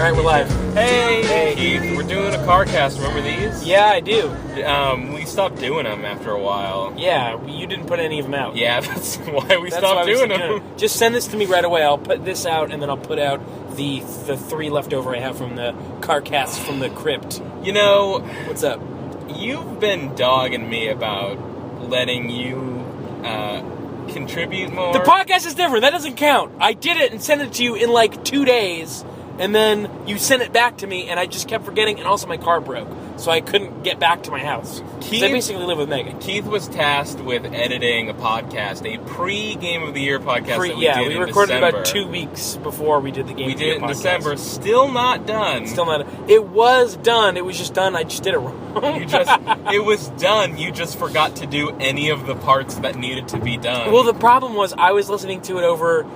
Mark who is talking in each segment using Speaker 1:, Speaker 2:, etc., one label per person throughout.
Speaker 1: Alright, we're live.
Speaker 2: Hey, Keith, we're doing a Carcast. Remember these?
Speaker 1: Yeah, I do.
Speaker 2: We stopped doing them after a while.
Speaker 1: Yeah, you didn't put any of them out.
Speaker 2: Yeah, that's why we stopped doing them.
Speaker 1: Just send this to me right away. I'll put this out, and then I'll put out the 3 leftover I have from the Carcast from the crypt.
Speaker 2: You know...
Speaker 1: What's up?
Speaker 2: You've been dogging me about letting you contribute more.
Speaker 1: The podcast is different. That doesn't count. I did it and sent it to you in like 2 days, and then you sent it back to me, and I just kept forgetting, and also my car broke, so I couldn't get back to my house.
Speaker 2: Keith,
Speaker 1: so I basically live with Megan.
Speaker 2: Keith was tasked with editing a podcast, a pre-Game of the Year podcast that we did in
Speaker 1: we recorded
Speaker 2: December.
Speaker 1: about 2 weeks before we did the Game of the Year podcast.
Speaker 2: We did it in December. Still not done.
Speaker 1: Still not. It was done. It was just done. I just did it wrong.
Speaker 2: It was done. You just forgot to do any of the parts that needed to be done.
Speaker 1: Well, the problem was I was listening to it over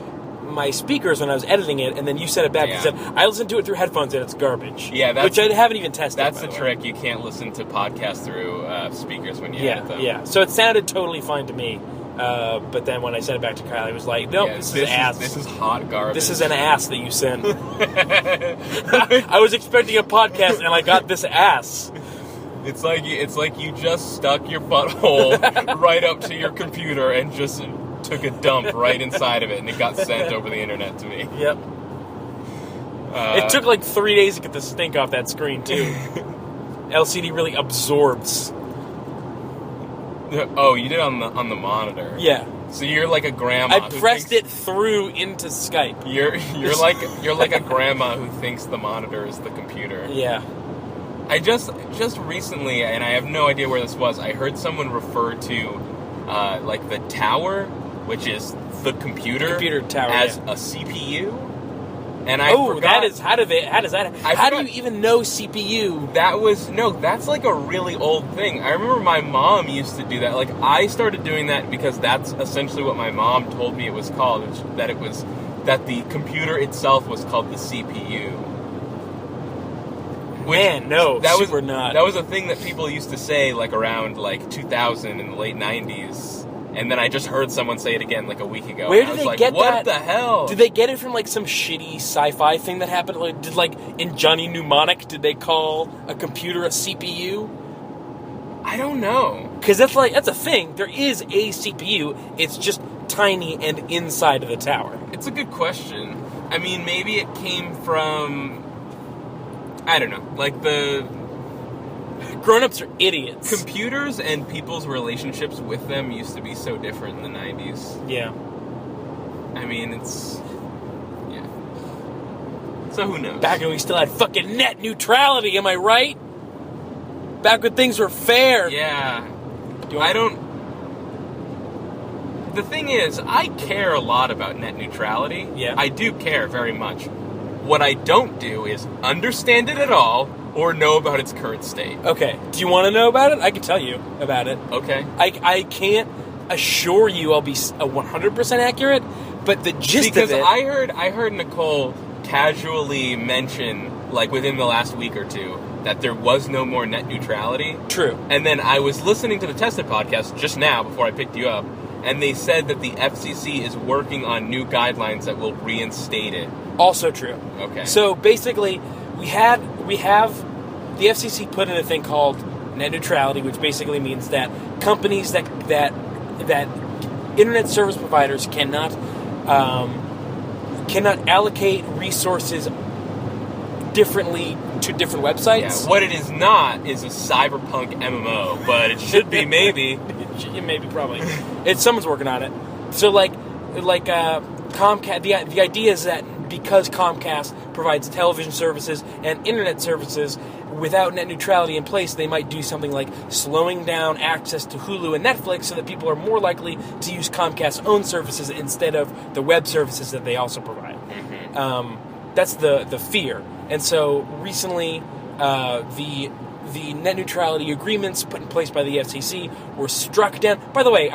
Speaker 1: my speakers when I was editing it, and then you sent it back and said, I listened to it through headphones and it's garbage.
Speaker 2: Yeah,
Speaker 1: which I haven't even tested.
Speaker 2: That's the trick. You can't listen to podcasts through speakers when you edit them.
Speaker 1: Yeah, so it sounded totally fine to me. But then when I sent it back to Kyle, he was like, nope, this is ass.
Speaker 2: This is hot garbage.
Speaker 1: This is an ass that you sent. I was expecting a podcast, and I got this ass.
Speaker 2: It's like you just stuck your butthole right up to your computer and just took a dump right inside of it, and it got sent over the internet to me.
Speaker 1: Yep. It took like 3 days to get the stink off that screen, too. LCD really absorbs.
Speaker 2: Oh, you did it on the monitor.
Speaker 1: Yeah.
Speaker 2: So you're like a grandma.
Speaker 1: I pressed it through into Skype.
Speaker 2: You're like a grandma who thinks the monitor is the computer.
Speaker 1: Yeah.
Speaker 2: I just recently, and I have no idea where this was, I heard someone refer to like the tower, which is the computer
Speaker 1: tower,
Speaker 2: as a CPU. And I forgot.
Speaker 1: That is how do you even know CPU?
Speaker 2: That's like a really old thing. I remember my mom used to do that. Like, I started doing that because that's essentially what my mom told me it was called, that the computer itself was called the CPU. That was a thing that people used to say like around like 2000 in the late 90s. And then I just heard someone say it again like a week ago.
Speaker 1: Where did they get that?
Speaker 2: What the hell?
Speaker 1: Did they get it from like some shitty sci-fi thing that happened? Like in Johnny Mnemonic, did they call a computer a CPU?
Speaker 2: I don't know.
Speaker 1: Because that's a thing. There is a CPU. It's just tiny and inside of the tower.
Speaker 2: It's a good question. I mean, maybe it came from, I don't know, like the...
Speaker 1: Grown-ups are idiots.
Speaker 2: Computers and people's relationships with them used to be so different in the 90s.
Speaker 1: Yeah.
Speaker 2: I mean, yeah. So who knows?
Speaker 1: Back when we still had fucking net neutrality, am I right? Back when things were fair.
Speaker 2: Yeah. The thing is, I care a lot about net neutrality.
Speaker 1: Yeah.
Speaker 2: I do care very much. What I don't do is understand it at all or know about its current state.
Speaker 1: Okay. Do you want to know about it? I can tell you about it.
Speaker 2: Okay.
Speaker 1: I can't assure you I'll be 100% accurate, but the gist of it...
Speaker 2: Because I heard Nicole casually mention, like within the last week or two, that there was no more net neutrality.
Speaker 1: True.
Speaker 2: And then I was listening to the Tested podcast just now before I picked you up, and they said that the FCC is working on new guidelines that will reinstate it. Also
Speaker 1: true.
Speaker 2: Okay.
Speaker 1: So basically, we have the FCC put in a thing called net neutrality, which basically means that companies that internet service providers cannot allocate resources differently to different websites.
Speaker 2: Yeah, what it is not is a cyberpunk MMO, but it should be maybe.
Speaker 1: Maybe, probably. Someone's working on it. So like Comcast, the idea is that because Comcast provides television services and internet services without net neutrality in place, they might do something like slowing down access to Hulu and Netflix so that people are more likely to use Comcast's own services instead of the web services that they also provide. Mm-hmm. That's the fear. And so recently, the net neutrality agreements put in place by the FCC were struck down. By the way,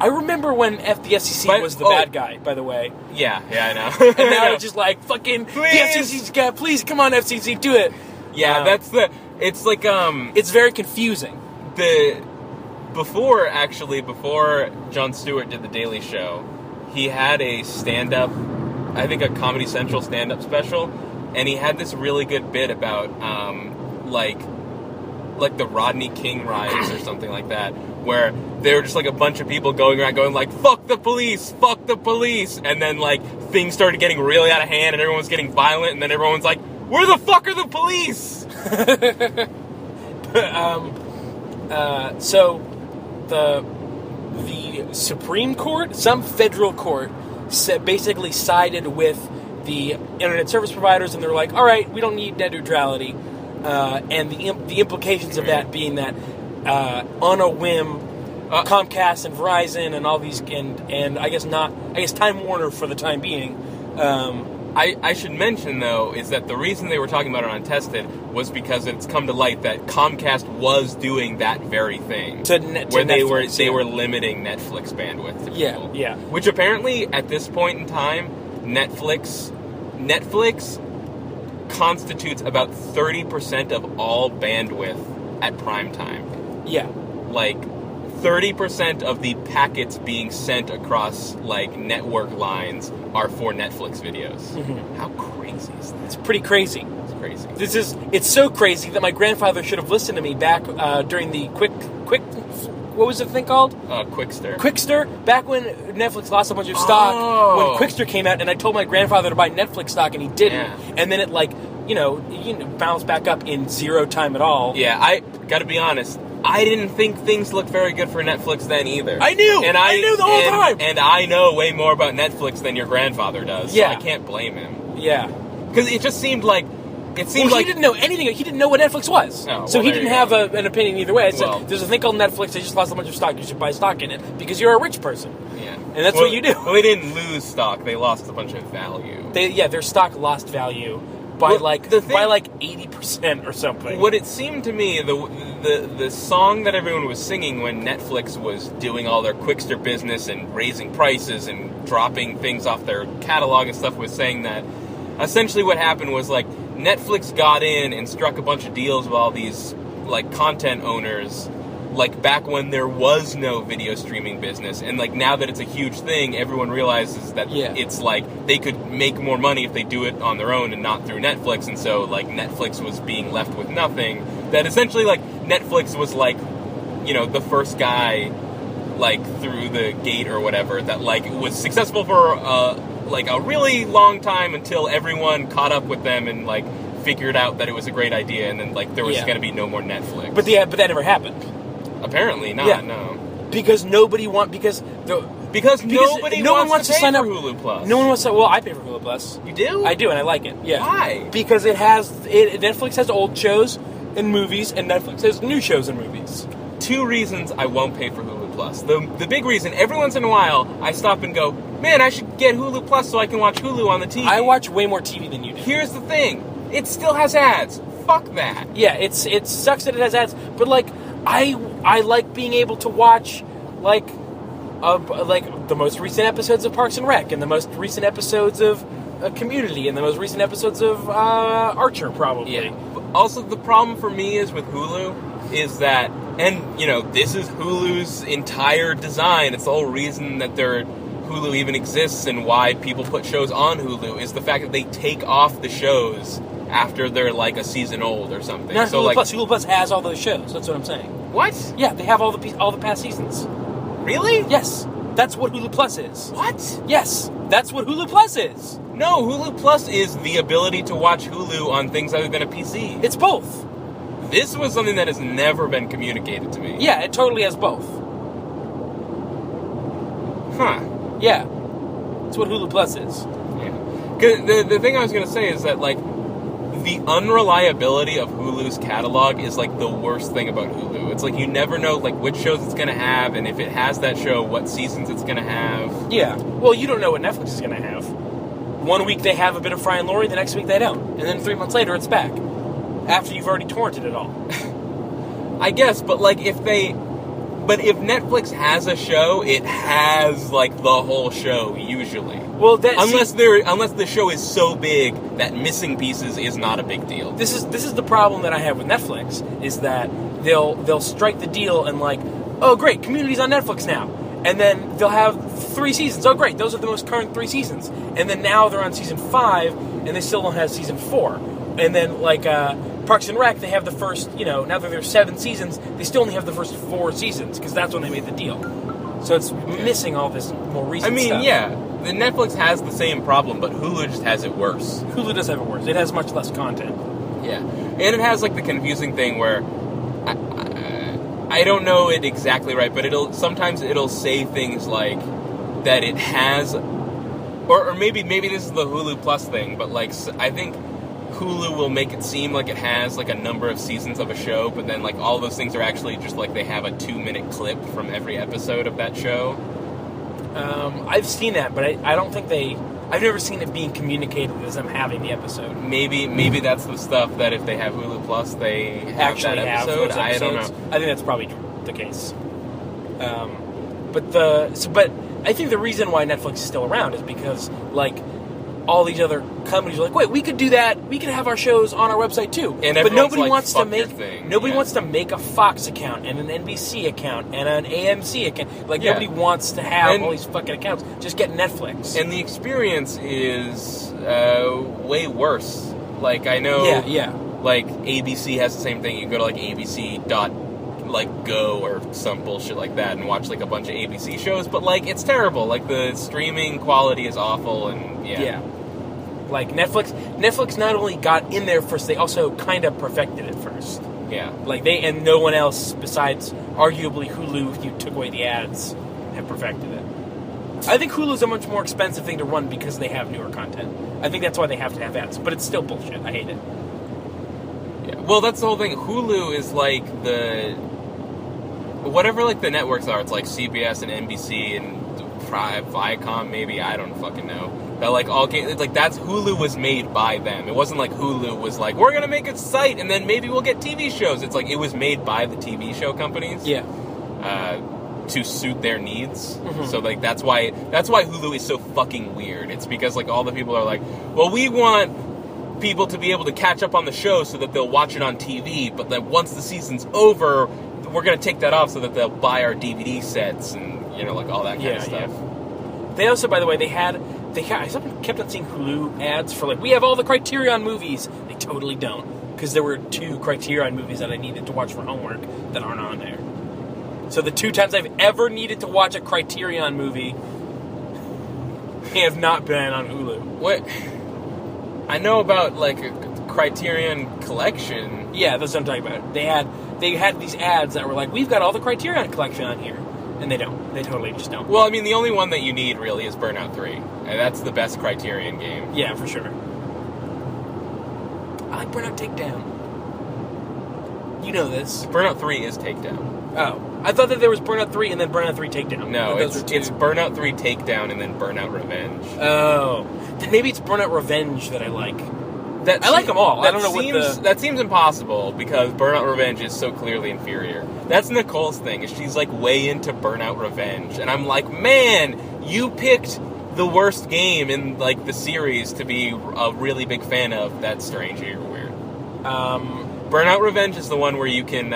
Speaker 1: I remember when the FCC was the bad guy, by the way.
Speaker 2: Yeah, I know.
Speaker 1: And now it's just like, fucking, please. The FCC's got, please, come on, FCC, do it.
Speaker 2: Yeah, it's like,
Speaker 1: it's very confusing.
Speaker 2: Before Jon Stewart did The Daily Show, he had a stand-up, I think a Comedy Central stand-up special, and he had this really good bit about like the Rodney King riots or something like that, where they were just like a bunch of people going around going like, fuck the police, and then like things started getting really out of hand and everyone was getting violent, and then everyone's like, where the fuck are the police?
Speaker 1: So the Supreme Court, some federal court, basically sided with the internet service providers, and they're like, all right, we don't need net neutrality. And the implications of that being that on a whim, Comcast and Verizon and all these, and I guess Time Warner for the time being.
Speaker 2: I should mention, though, is that the reason they were talking about it on Untested was because it's come to light that Comcast was doing that very thing. Where they were limiting Netflix bandwidth to people.
Speaker 1: Yeah.
Speaker 2: Which apparently, at this point in time, Netflix constitutes about 30% of all bandwidth at prime time.
Speaker 1: Yeah.
Speaker 2: Like, 30% of the packets being sent across, like, network lines are for Netflix videos. Mm-hmm. How crazy is that?
Speaker 1: It's pretty crazy.
Speaker 2: It's crazy.
Speaker 1: It's so crazy that my grandfather should have listened to me back during the quick, what was the thing called?
Speaker 2: Quickster.
Speaker 1: Quickster? Back when Netflix lost a bunch of stock, when Quickster came out, and I told my grandfather to buy Netflix stock, and he didn't. Yeah. And then it, like, bounced back up in zero time at all.
Speaker 2: Yeah, I gotta be honest, I didn't think things looked very good for Netflix then either.
Speaker 1: I knew! I knew the whole time!
Speaker 2: And I know way more about Netflix than your grandfather does,
Speaker 1: yeah.
Speaker 2: So I can't blame him.
Speaker 1: Yeah.
Speaker 2: Because it just seemed like...
Speaker 1: he didn't know anything. He didn't know what Netflix was. So he didn't have an opinion either way. I said, there's a thing called Netflix. They just lost a bunch of stock. You should buy stock in it because you're a rich person.
Speaker 2: Yeah.
Speaker 1: And that's what you do.
Speaker 2: Well, they didn't lose stock. They lost a bunch of value.
Speaker 1: Their stock lost value by 80% or something.
Speaker 2: What it seemed to me, the song that everyone was singing when Netflix was doing all their Quickster business and raising prices and dropping things off their catalog and stuff, was saying that essentially what happened was, like, Netflix got in and struck a bunch of deals with all these, like, content owners, like, back when there was no video streaming business. And, like, now that it's a huge thing, everyone realizes that it's, like, they could make more money if they do it on their own and not through Netflix. And so, like, Netflix was being left with nothing. That essentially, like, Netflix was, like, the first guy, like, through the gate or whatever that, like, was successful for, like, a really long time until everyone caught up with them and, like, figured out that it was a great idea, and then, like, there was going to be no more Netflix.
Speaker 1: But that never happened.
Speaker 2: Apparently not, no.
Speaker 1: Because nobody wants to
Speaker 2: sign up for Hulu Plus.
Speaker 1: No one wants to. Well, I pay for Hulu Plus.
Speaker 2: You do?
Speaker 1: I do, and I like it. Yeah.
Speaker 2: Why?
Speaker 1: Because Netflix has old shows and movies, and Netflix has new shows and movies.
Speaker 2: 2 reasons I won't pay for Hulu Plus. The big reason, every once in a while, I stop and go, man, I should get Hulu Plus so I can watch Hulu on the TV.
Speaker 1: I watch way more TV than you do.
Speaker 2: Here's the thing. It still has ads. Fuck that.
Speaker 1: Yeah, it sucks that it has ads, but, like, I like being able to watch, like the most recent episodes of Parks and Rec, and the most recent episodes of Community, and the most recent episodes of Archer, probably.
Speaker 2: Yeah. Also, the problem for me is with Hulu is that, and, this is Hulu's entire design. It's the whole reason that Hulu even exists and why people put shows on Hulu, is the fact that they take off the shows after they're, like, a season old or something.
Speaker 1: Not Hulu Plus. Hulu Plus has all those shows. That's what I'm saying.
Speaker 2: What?
Speaker 1: Yeah, they have all the past seasons.
Speaker 2: Really?
Speaker 1: Yes. That's what Hulu Plus is.
Speaker 2: What?
Speaker 1: Yes. That's what Hulu Plus is.
Speaker 2: No, Hulu Plus is the ability to watch Hulu on things other than a PC.
Speaker 1: It's both.
Speaker 2: This was something that has never been communicated to me.
Speaker 1: Yeah, it totally has both.
Speaker 2: Huh.
Speaker 1: Yeah. That's what Hulu Plus is.
Speaker 2: Yeah. 'Cause the thing I was going to say is that, like, the unreliability of Hulu's catalog is, like, the worst thing about Hulu. It's like you never know, like, which shows it's going to have, and if it has that show, what seasons it's going to have.
Speaker 1: Yeah. Well, you don't know what Netflix is going to have. One week they have a bit of Fry and Laurie, the next week they don't. And then 3 months later it's back. After you've already torrented it all.
Speaker 2: I guess, but, like, if Netflix has a show, it has, like, the whole show, usually.
Speaker 1: Well,
Speaker 2: unless the show is so big that missing pieces is not a big deal.
Speaker 1: This is the problem that I have with Netflix, is that they'll strike the deal and, like, oh great, Community's on Netflix now, And then they'll have 3 seasons. Oh, great. Those are the most current 3 seasons. And then now they're on season 5, and they still don't have season 4. And then, like, Parks and Rec, they have the first, now that there's 7 seasons, they still only have the first 4 seasons, because that's when they made the deal. So it's missing all this more recent stuff.
Speaker 2: Yeah. The Netflix has the same problem, but Hulu just has it worse.
Speaker 1: Hulu does have it worse. It has much less content.
Speaker 2: Yeah. And it has, like, the confusing thing where I don't know it exactly right, but sometimes it'll say things like that it has, or maybe this is the Hulu Plus thing, but, like, I think Hulu will make it seem like it has, like, a number of seasons of a show, but then, like, all those things are actually just, like, they have a 2-minute clip from every episode of that show.
Speaker 1: I've seen that, but I don't think I've never seen it being communicated as I'm having the episode.
Speaker 2: Maybe that's the stuff that if they have Hulu Plus, they have
Speaker 1: actually
Speaker 2: that episode.
Speaker 1: I don't know. I think that's probably the case. But I think the reason why Netflix is still around is because, like, all these other companies are like, wait, we could do that. We could have our shows on our website too.
Speaker 2: But
Speaker 1: nobody
Speaker 2: like,
Speaker 1: wants to make
Speaker 2: wants
Speaker 1: to make a Fox account and an NBC account and an AMC account. Like, nobody wants to have all these fucking accounts. Just get Netflix.
Speaker 2: And the experience is way worse. Like, I know, like, ABC has the same thing. You go to, like, ABC.go or some bullshit like that and watch, like, a bunch of ABC shows, but, like, it's terrible. Like, the streaming quality is awful, and
Speaker 1: like, Netflix not only got in there first, they also kind of perfected it first.
Speaker 2: Yeah.
Speaker 1: Like, they and no one else besides arguably Hulu, if you took away the ads, have perfected it. I think Hulu's a much more expensive thing to run because they have newer content. I think that's why they have to have ads, but it's still bullshit. I hate it.
Speaker 2: Yeah. Well, that's the whole thing. Hulu is like whatever, like, the networks are. It's like CBS and NBC and Viacom, maybe. I don't fucking know. That, like, all came, like, that's, Hulu was made by them. It wasn't like Hulu was like, we're gonna make a site and then maybe we'll get TV shows. It's like, it was made by the TV show companies.
Speaker 1: Yeah.
Speaker 2: To suit their needs.
Speaker 1: Mm-hmm.
Speaker 2: So, like, that's why Hulu is so fucking weird. It's because, like, all the people are like, well, we want people to be able to catch up on the show so that they'll watch it on TV, but then once the season's over, we're gonna take that off so that they'll buy our DVD sets and, like, all that kind of stuff.
Speaker 1: Yeah. They also, by the way, I kept on seeing Hulu ads for, like, we have all the Criterion movies. They totally don't, because there were 2 Criterion movies that I needed to watch for homework that aren't on there. So the 2 times I've ever needed to watch a Criterion movie have not been on Hulu.
Speaker 2: What? I know about, like, a Criterion collection.
Speaker 1: Yeah, that's what I'm talking about. They had these ads that were like, we've got all the Criterion collection on here. And they don't. They totally just don't.
Speaker 2: Well, I mean, the only one that you need, really, is Burnout 3. And that's the best Criterion game.
Speaker 1: Yeah, for sure. I like Burnout Takedown. You know this.
Speaker 2: Burnout 3 is Takedown.
Speaker 1: Oh. I thought that there was Burnout 3 and then Burnout 3 Takedown.
Speaker 2: No, it's Burnout 3 Takedown and then Burnout Revenge.
Speaker 1: Oh. Then maybe it's Burnout Revenge that I like. I like them all. I don't know
Speaker 2: That seems impossible, because Burnout Revenge is so clearly inferior. That's Nicole's thing, is she's, like, way into Burnout Revenge. And I'm like, man, you picked the worst game in, like, the series to be a really big fan of. That's strange. You're weird. Burnout Revenge is the one where you can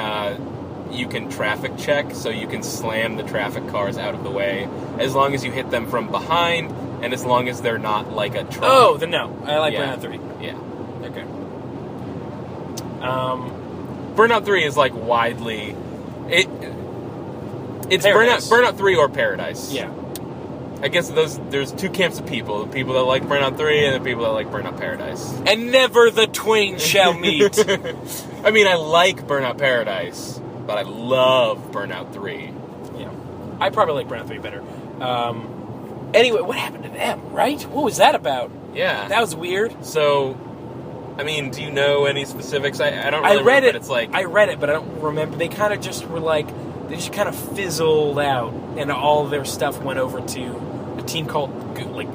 Speaker 2: traffic check, so you can slam the traffic cars out of the way, as long as you hit them from behind, and as long as they're not, like, a truck.
Speaker 1: Oh, then no. I like Burnout 3.
Speaker 2: Yeah.
Speaker 1: Okay.
Speaker 2: Burnout 3 is, like, widely... It's Burnout 3 or Paradise.
Speaker 1: Yeah.
Speaker 2: I guess there's 2 camps of people. The people that like Burnout 3 and the people that like Burnout Paradise.
Speaker 1: And never the twain shall meet.
Speaker 2: I mean, I like Burnout Paradise, but I love Burnout 3.
Speaker 1: Yeah. I probably like Burnout 3 better. Anyway, what happened to them, right? What was that about?
Speaker 2: Yeah.
Speaker 1: That was weird.
Speaker 2: So... I mean, do you know any specifics? I don't really
Speaker 1: I read
Speaker 2: remember,
Speaker 1: it.
Speaker 2: But it's like...
Speaker 1: I read it, but I don't remember. They kind of just were like... They just kind of fizzled out, and all their stuff went over to a team called,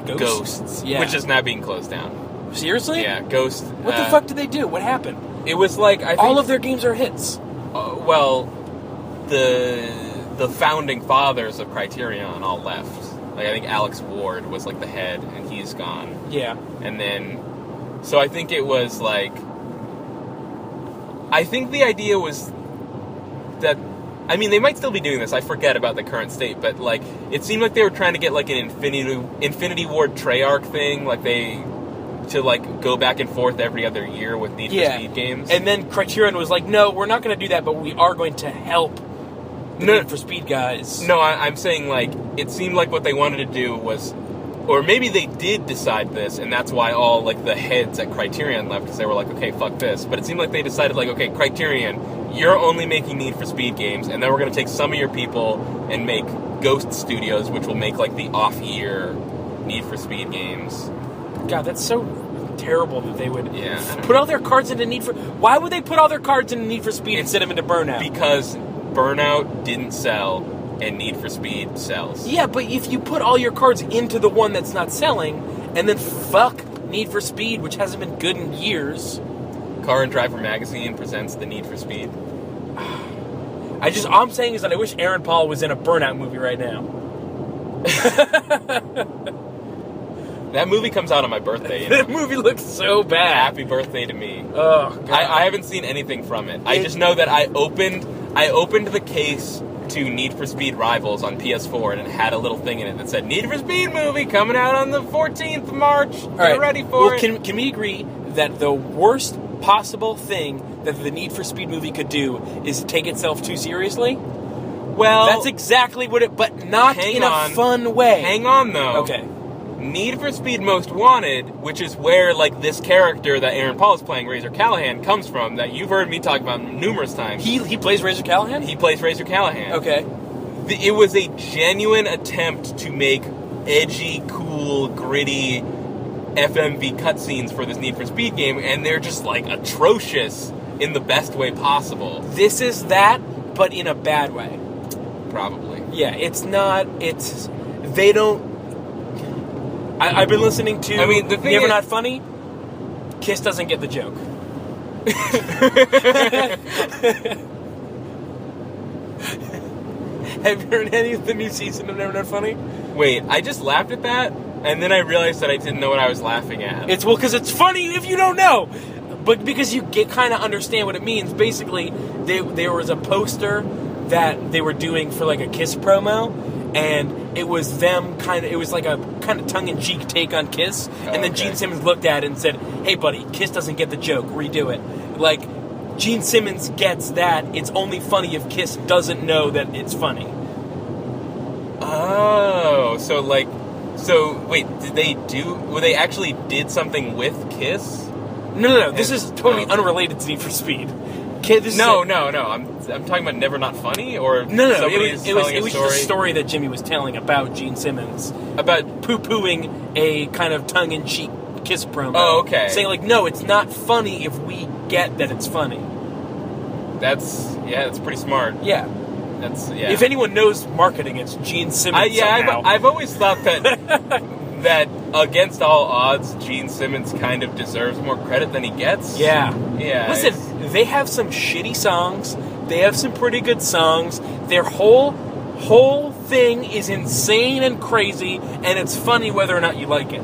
Speaker 2: Ghosts.
Speaker 1: Yeah.
Speaker 2: Which is now being closed down.
Speaker 1: Seriously?
Speaker 2: Yeah, Ghost...
Speaker 1: What the fuck did they do? What happened?
Speaker 2: It was like... I think,
Speaker 1: all of their games are hits.
Speaker 2: Well, the founding fathers of Criterion all left. Like, I think Alex Ward was, like, the head, and he's gone.
Speaker 1: Yeah.
Speaker 2: And then... So I think it was, like... I think the idea was that I mean, they might still be doing this. I forget about the current state, but like, it seemed like they were trying to get like an Infinity Ward Treyarch thing, like to like go back and forth every other year with Need for Speed games.
Speaker 1: And then Criterion was like, no, we're not going to do that, but we are going to help the Need for Speed guys.
Speaker 2: No, I'm saying like, it seemed like what they wanted to do was, or maybe they did decide this, and that's why all like the heads at Criterion left, because they were like, okay, fuck this. But it seemed like they decided like, okay, Criterion, you're only making Need for Speed games, and then we're going to take some of your people and make Ghost Studios, which will make like the off-year Need for Speed games.
Speaker 1: God, that's so terrible that they would put
Speaker 2: know.
Speaker 1: all their cards into Need for... Why would they put all their cards into Need for Speed and set them into Burnout?
Speaker 2: Because Burnout didn't sell, and Need for Speed sells.
Speaker 1: Yeah, but if you put all your cards into the one that's not selling, and then fuck Need for Speed, which hasn't been good in years...
Speaker 2: Car and Driver Magazine presents the Need for Speed.
Speaker 1: All I'm saying is that I wish Aaron Paul was in a Burnout movie right now.
Speaker 2: That movie comes out on my birthday. You know?
Speaker 1: That movie looks so bad.
Speaker 2: Happy birthday to me.
Speaker 1: Oh, God.
Speaker 2: I haven't seen anything from it. I just know that I opened the case to Need for Speed Rivals on PS4, and it had a little thing in it that said, Need for Speed movie coming out on the 14th of March. Get ready for it.
Speaker 1: Can we agree that the worst possible thing that the Need for Speed movie could do is take itself too seriously?
Speaker 2: Well...
Speaker 1: That's exactly what it... But not in a fun way.
Speaker 2: Hang on, though.
Speaker 1: Okay.
Speaker 2: Need for Speed Most Wanted, which is where, like, this character that Aaron Paul is playing, Razor Callahan, comes from, that you've heard me talk about numerous times.
Speaker 1: He plays Razor Callahan?
Speaker 2: He plays Razor Callahan.
Speaker 1: Okay.
Speaker 2: It was a genuine attempt to make edgy, cool, gritty FMV cutscenes for this Need for Speed game, and they're just, like, atrocious in the best way possible.
Speaker 1: This is that, but in a bad way.
Speaker 2: Probably.
Speaker 1: Yeah, it's not... It's... They don't... I've been listening to...
Speaker 2: I mean, the thing
Speaker 1: Never
Speaker 2: is...
Speaker 1: Not Funny. Kiss doesn't get the joke. Have you heard any of the new season of Never Not Funny?
Speaker 2: Wait, I just laughed at that, and then I realized that I didn't know what I was laughing at.
Speaker 1: Because it's funny if you don't know. But because you kind of understand what it means. Basically, there was a poster that they were doing for like a Kiss promo, and it was them it was like a kind of tongue-in-cheek take on Kiss, and then Gene Simmons looked at it and said, hey buddy, Kiss doesn't get the joke, redo it. Like, Gene Simmons gets that it's only funny if Kiss doesn't know that it's funny.
Speaker 2: Oh, so wait, they actually did something with Kiss?
Speaker 1: No, this is totally unrelated to Need for Speed.
Speaker 2: No. I'm talking about Never Not Funny, or
Speaker 1: no. It was just a story that Jimmy was telling about Gene Simmons about poo-pooing a kind of tongue-in-cheek Kiss promo.
Speaker 2: Oh, okay.
Speaker 1: Saying like, no, it's not funny if we get that it's funny.
Speaker 2: That's pretty smart.
Speaker 1: Yeah. If anyone knows marketing, it's Gene Simmons.
Speaker 2: I've always thought that that against all odds, Gene Simmons kind of deserves more credit than he gets.
Speaker 1: Yeah. Listen, they have some shitty songs. They have some pretty good songs. Their whole thing is insane and crazy, and it's funny whether or not you like it.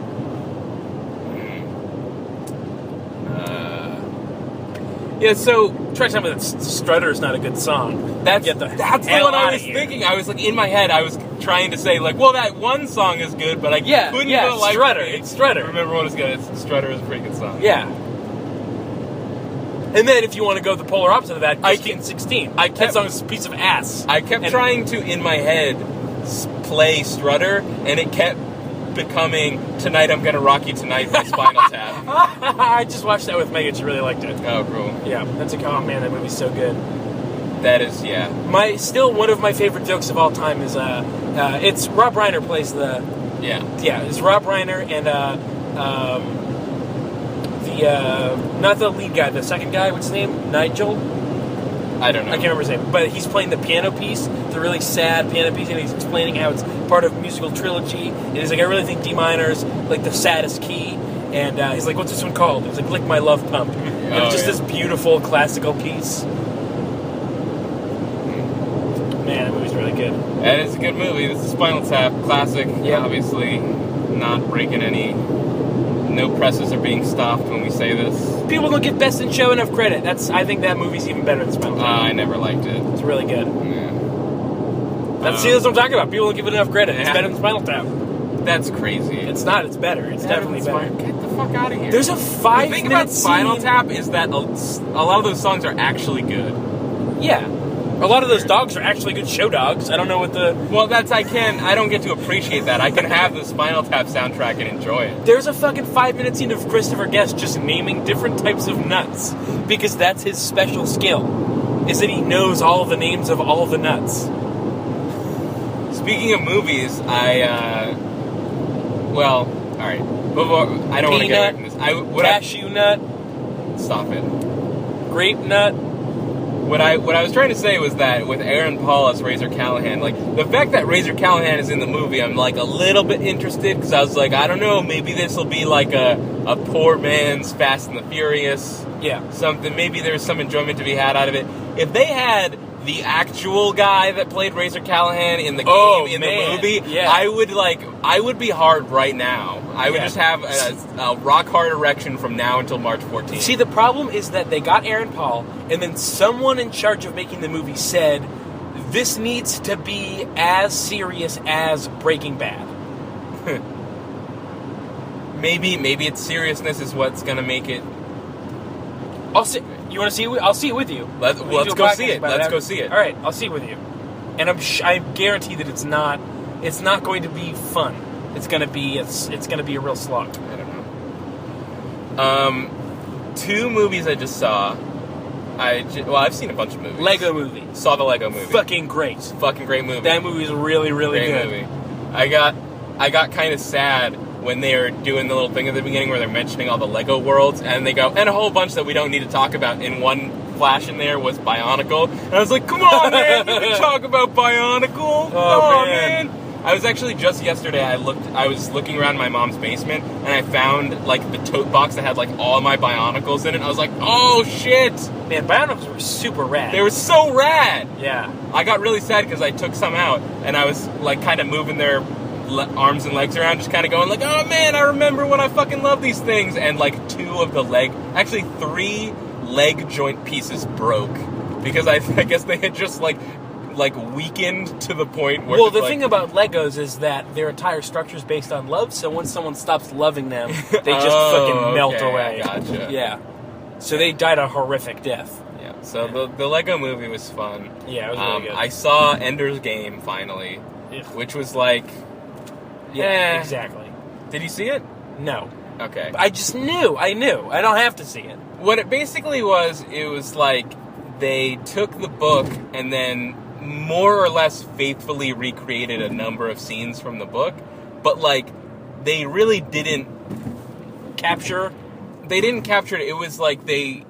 Speaker 2: So
Speaker 1: try to tell me that Strutter is not a good song.
Speaker 2: That's the one I was thinking. I was like, in my head, I was trying to say like, well, that one song is good, but I couldn't go like
Speaker 1: Strutter. It's Strutter.
Speaker 2: Remember what was good? Strutter is a pretty good song.
Speaker 1: Yeah. And then if you want to go the polar opposite of that, 16. That song is a piece of ass.
Speaker 2: I kept trying to, in my head, play Strutter, and it kept becoming Tonight I'm Gonna Rock You Tonight by Spinal Tap.
Speaker 1: I just watched that with Megan. She really liked it.
Speaker 2: Oh, cool.
Speaker 1: Yeah, oh man, that movie's so good.
Speaker 2: That is, yeah.
Speaker 1: Still one of my favorite jokes of all time is, it's Rob Reiner plays the...
Speaker 2: Yeah.
Speaker 1: Yeah, it's Rob Reiner and, not the lead guy, the second guy, what's his name? Nigel?
Speaker 2: I don't know.
Speaker 1: I can't remember his name. But he's playing the piano piece, the really sad piano piece, and he's explaining how it's part of a musical trilogy. And he's like, I really think D minor is like the saddest key. And he's like, what's this one called? He's like, Lick My Love Pump. And it's just this beautiful classical piece. Man, that movie's really good.
Speaker 2: That is a good movie. This is Spinal Tap, classic. Yeah. Obviously, not breaking any no presses are being stopped when we say this.
Speaker 1: People don't give Best in Show enough credit. I think that movie's even better than Spinal Tap.
Speaker 2: I never liked it.
Speaker 1: It's really good.
Speaker 2: Yeah.
Speaker 1: That's what I'm talking about. People don't give it enough credit. It's better than Spinal Tap.
Speaker 2: That's crazy.
Speaker 1: It's not. It's better. It's definitely better.
Speaker 2: Get the fuck out of here.
Speaker 1: There's a 5-minute
Speaker 2: The thing about Spinal
Speaker 1: scene.
Speaker 2: Tap is that a lot of those songs are actually good.
Speaker 1: Yeah. A lot of those dogs are actually good show dogs. I don't know what the...
Speaker 2: Well, I don't get to appreciate that. I can have the Spinal Tap soundtrack and enjoy it.
Speaker 1: There's a fucking 5-minute scene of Christopher Guest just naming different types of nuts. Because that's his special skill. Is that he knows all the names of all the nuts.
Speaker 2: Speaking of movies, well, alright. I don't want to get away from this.
Speaker 1: Cashew nut.
Speaker 2: Stop it.
Speaker 1: Grape nut.
Speaker 2: What I was trying to say was that with Aaron Paul as Razor Callahan, like, the fact that Razor Callahan is in the movie, I'm, like, a little bit interested, because I was like, I don't know, maybe this will be, like, a poor man's Fast and the Furious.
Speaker 1: Yeah.
Speaker 2: Something. Maybe there's some enjoyment to be had out of it. If they had the actual guy that played Razor Callahan in the game, the movie,
Speaker 1: yeah.
Speaker 2: I would be hard right now. I would just have a rock hard erection from now until March 14th.
Speaker 1: See, the problem is that they got Aaron Paul, and then someone in charge of making the movie said, this needs to be as serious as Breaking Bad.
Speaker 2: Maybe its seriousness is what's going to make it.
Speaker 1: I'll see. You want to see it? I'll see it with you.
Speaker 2: Let's go see it. Let's go see it.
Speaker 1: All right, I'll see it with you. And I guarantee that it's not going to be fun. It's going to be a real slog.
Speaker 2: I don't know. 2 movies I just saw. I've seen a bunch of movies.
Speaker 1: Lego Movie.
Speaker 2: Saw the Lego Movie.
Speaker 1: Fucking great.
Speaker 2: Fucking great movie.
Speaker 1: That movie is really, really
Speaker 2: great
Speaker 1: good.
Speaker 2: Movie. I got kind of sad when they were doing the little thing at the beginning where they're mentioning all the Lego worlds, and they go, and a whole bunch that we don't need to talk about. In one flash in there was Bionicle, and I was like, come on, man, you can talk about Bionicle.
Speaker 1: Oh, man.
Speaker 2: I was actually just yesterday. I was looking around my mom's basement, and I found like the tote box that had like all my Bionicles in it. I was like, oh shit,
Speaker 1: man, Bionicles were super rad.
Speaker 2: They were so rad.
Speaker 1: Yeah,
Speaker 2: I got really sad because I took some out, and I was like kind of moving their arms and legs around, just kind of going like, oh man, I remember when I fucking love these things. And like 3 leg joint pieces broke because I guess they had just like weakened to the point where...
Speaker 1: Well, the thing about Legos is that their entire structure is based on love, so once someone stops loving them, they just fucking melt away.
Speaker 2: Gotcha.
Speaker 1: Yeah. So they died a horrific death.
Speaker 2: Yeah. So the Lego Movie was fun.
Speaker 1: Yeah, it was really good.
Speaker 2: I saw Ender's Game finally, which was like...
Speaker 1: Yeah, exactly.
Speaker 2: Did you see it?
Speaker 1: No.
Speaker 2: Okay.
Speaker 1: I just knew. I knew. I don't have to see it.
Speaker 2: What it basically was, it was like they took the book and then more or less faithfully recreated a number of scenes from the book, but like they really didn't
Speaker 1: capture.
Speaker 2: They didn't capture it. It was like they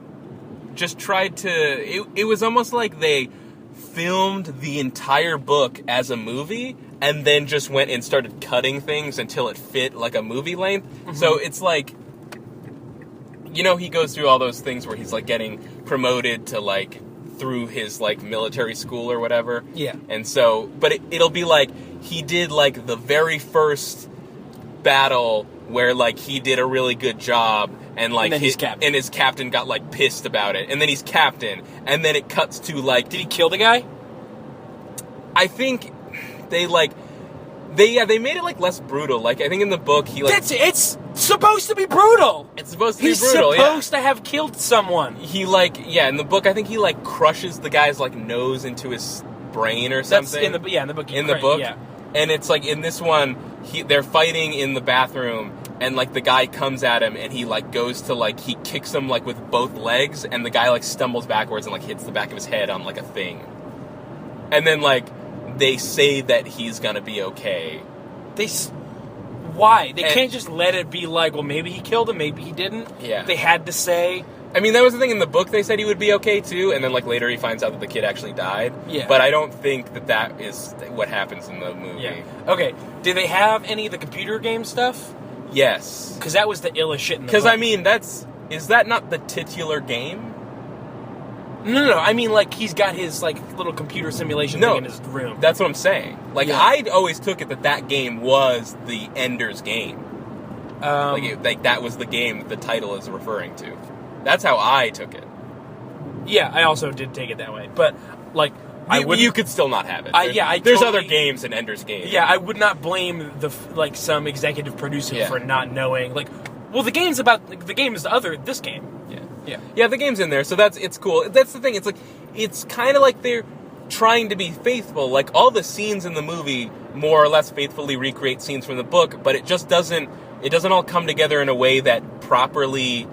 Speaker 2: just tried to... It was almost like they filmed the entire book as a movie and then just went and started cutting things until it fit like a movie length. Mm-hmm. So it's like, you know, he goes through all those things where he's like getting promoted to like through his like military school or whatever.
Speaker 1: Yeah.
Speaker 2: And so, but it'll be like he did like the very first battle where like he did a really good job and like his captain got like pissed about it, and then he's captain, and then it cuts to like,
Speaker 1: did he kill the guy?
Speaker 2: I think they made it like less brutal. Like I think in the book he like
Speaker 1: it's supposed to be brutal.
Speaker 2: It's supposed to be brutal.
Speaker 1: He's supposed to have killed someone.
Speaker 2: He like in the book I think he like crushes the guy's like nose into his brain or something.
Speaker 1: That's in the book.
Speaker 2: In the book,
Speaker 1: yeah.
Speaker 2: And it's like in this one they're fighting in the bathroom. And, like, the guy comes at him, and he, like, goes to, like, he kicks him, like, with both legs, and the guy, like, stumbles backwards and, like, hits the back of his head on, like, a thing. And then, like, they say that he's gonna be okay.
Speaker 1: Why? They can't just let it be like, well, maybe he killed him, maybe he didn't.
Speaker 2: Yeah.
Speaker 1: They had to say...
Speaker 2: I mean, that was the thing in the book. They said he would be okay, too, and then, like, later he finds out that the kid actually died.
Speaker 1: Yeah.
Speaker 2: But I don't think that is what happens in the movie.
Speaker 1: Yeah. Okay. Did they have any of the computer game stuff?
Speaker 2: Yes.
Speaker 1: Because that was the illest shit in the book.
Speaker 2: Because, I mean, is that not the titular game?
Speaker 1: No. I mean, like, he's got his, like, little computer simulation thing in his room.
Speaker 2: That's what I'm saying. Like, I always took it that game was the Ender's Game. That was the game that the title is referring to. That's how I took it.
Speaker 1: Yeah, I also did take it that way. But, like,
Speaker 2: you could still not have it. There's other games in Ender's Game.
Speaker 1: Yeah, I would not blame some executive producer for not knowing. Like, well, the game is this game.
Speaker 2: Yeah, the game's in there, so it's cool. That's the thing. It's like it's kind of like they're trying to be faithful. Like all the scenes in the movie more or less faithfully recreate scenes from the book, but it just doesn't. It doesn't all come together in a way that properly.